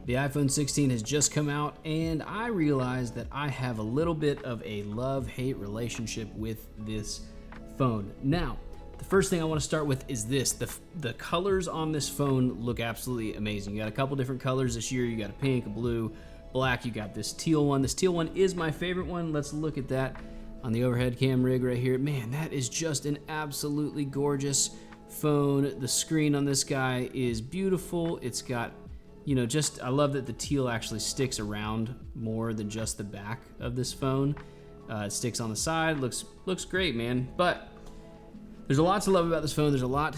The iPhone 16 has just come out, and I realized that I have a little bit of a love-hate relationship with this phone. Now, the first thing I want to start with is this. The colors on this phone look absolutely amazing. You got a couple different colors this year. You got a pink, a blue, black. You got this teal one. This teal one is my favorite one. Let's look at that on the overhead cam rig right here. Man, that is just an absolutely gorgeous phone. The screen on this guy is beautiful. It's got, you know, just, I love that the teal actually sticks around more than just the back of this phone. It sticks on the side, looks great, man. But there's a lot to love about this phone. There's a lot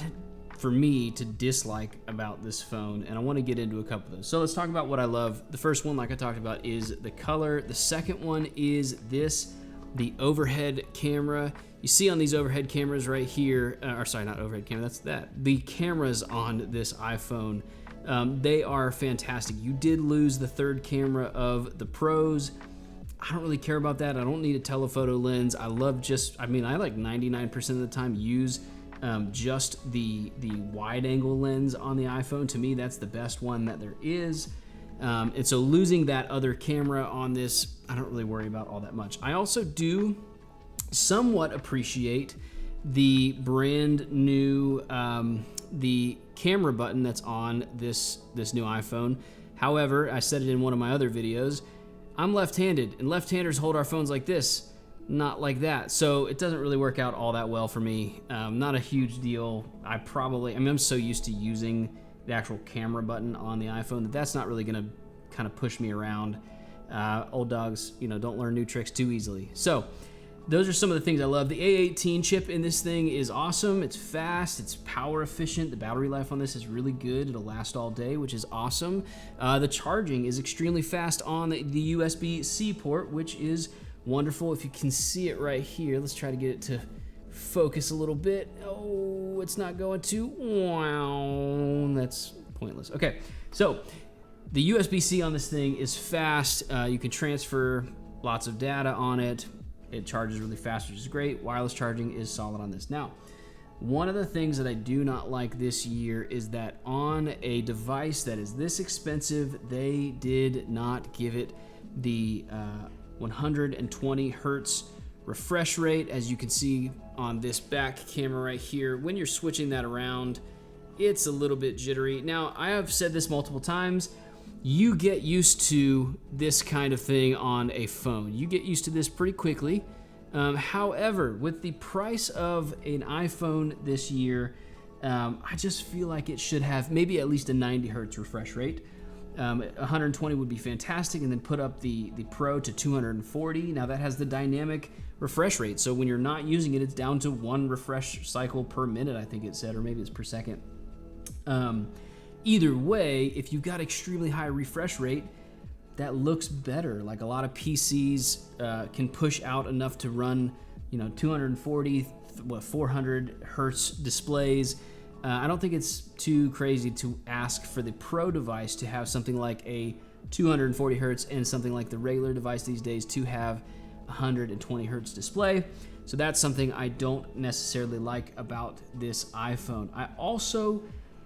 for me to dislike about this phone, and I want to get into a couple of those. So let's talk about what I love. The first one, like I talked about, is the color. The second one is the overhead camera. You see on these overhead cameras right here, or sorry, not overhead camera, that's that. The cameras on this iPhone, they are fantastic. You did lose the third camera of the Pros. I don't really care about that. I don't need a telephoto lens. I love I like 99% of the time use just the wide angle lens on the iPhone. To me, that's the best one that there is. And so losing that other camera on this, I don't really worry about all that much. I also do somewhat appreciate the brand new, the camera button that's on this new iPhone. However, I said it in one of my other videos, I'm left-handed, and left-handers hold our phones like this, not like that. So it doesn't really work out all that well for me. Not a huge deal. I'm so used to using the actual camera button on the iPhone that's not really gonna kind of push me around. Old dogs, don't learn new tricks too easily. So those are some of the things I love. The A18 chip in this thing is awesome. It's fast, it's power efficient. The battery life on this is really good. It'll last all day, which is awesome. The charging is extremely fast on the USB-C port, which is wonderful. If you can see it right here, let's try to get it to focus a little bit. Oh, it's not going to. Wow, that's pointless. Okay, so the USB-C on this thing is fast. You can transfer lots of data on it. It charges really fast, which is great. Wireless charging is solid on this. Now, one of the things that I do not like this year is that on a device that is this expensive, they did not give it the 120 hertz refresh rate. As you can see on this back camera right here, when you're switching that around, it's a little bit jittery. Now, I have said this multiple times, you get used to this kind of thing on a phone. You get used to this pretty quickly. However, with the price of an iPhone this year, I just feel like it should have maybe at least a 90 hertz refresh rate. 120 would be fantastic, and then put up the Pro to 240. Now that has the dynamic refresh rate, so when you're not using it, it's down to 1 refresh cycle per minute, I think it said, or maybe it's per second. Either way, if you've got extremely high refresh rate, that looks better. Like a lot of PCs can push out enough to run, 240, 400 hertz displays. I don't think it's too crazy to ask for the Pro device to have something like a 240 hertz and something like the regular device these days to have 120 hertz display. So that's something I don't necessarily like about this iPhone.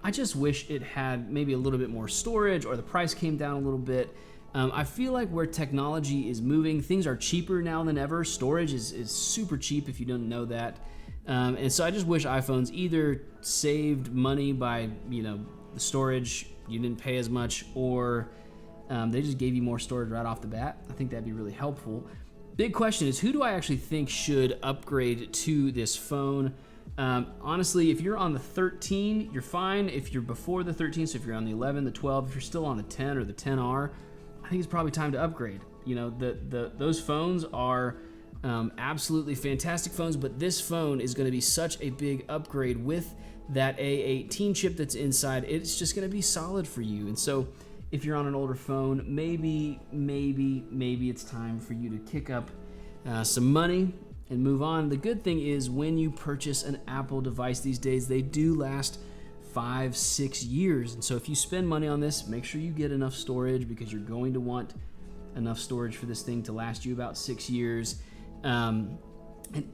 I just wish it had maybe a little bit more storage, or the price came down a little bit. I feel like where technology is moving, things are cheaper now than ever. Storage is super cheap if you don't know that. And so I just wish iPhones either saved money by, the storage, you didn't pay as much, or they just gave you more storage right off the bat. I think that'd be really helpful. Big question is, who do I actually think should upgrade to this phone? Honestly, if you're on the 13, you're fine. If you're before the 13, so if you're on the 11, the 12, if you're still on the 10 or the 10R, I think it's probably time to upgrade. Those phones are absolutely fantastic phones, but this phone is going to be such a big upgrade with that A18 chip that's inside. It's just going to be solid for you. And so if you're on an older phone, maybe it's time for you to kick up some money and move on. The good thing is, when you purchase an Apple device these days, they do last 5-6 years. And so if you spend money on this, make sure you get enough storage, because you're going to want enough storage for this thing to last you about 6 years. And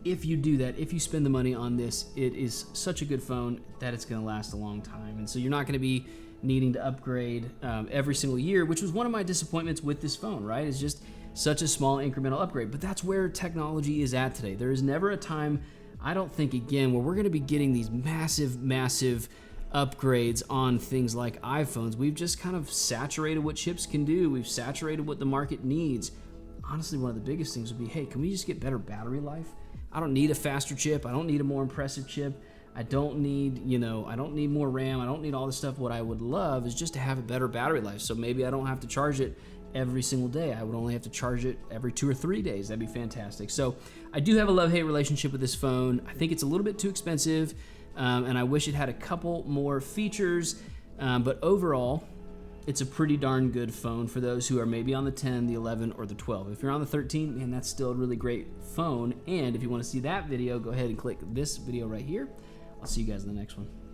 if you do that, if you spend the money on this, it is such a good phone that it's going to last a long time. And so you're not going to be needing to upgrade every single year, which was one of my disappointments with this phone, right? It's just such a small incremental upgrade. But that's where technology is at today. There is never a time, I don't think, again, where we're going to be getting these massive upgrades on things like iPhones. We've just kind of saturated what chips can do. We've saturated what the market needs. Honestly, one of the biggest things would be, hey, can we just get better battery life? I don't need a faster chip. I don't need a more impressive chip. I don't need, I don't need more RAM. I don't need all this stuff. What I would love is just to have a better battery life. So maybe I don't have to charge it every single day. I would only have to charge it every 2 or 3 days. That'd be fantastic. So I do have a love-hate relationship with this phone. I think it's a little bit too expensive, and I wish it had a couple more features. But overall, it's a pretty darn good phone for those who are maybe on the 10, the 11, or the 12. If you're on the 13, man, that's still a really great phone. And if you want to see that video, go ahead and click this video right here. I'll see you guys in the next one.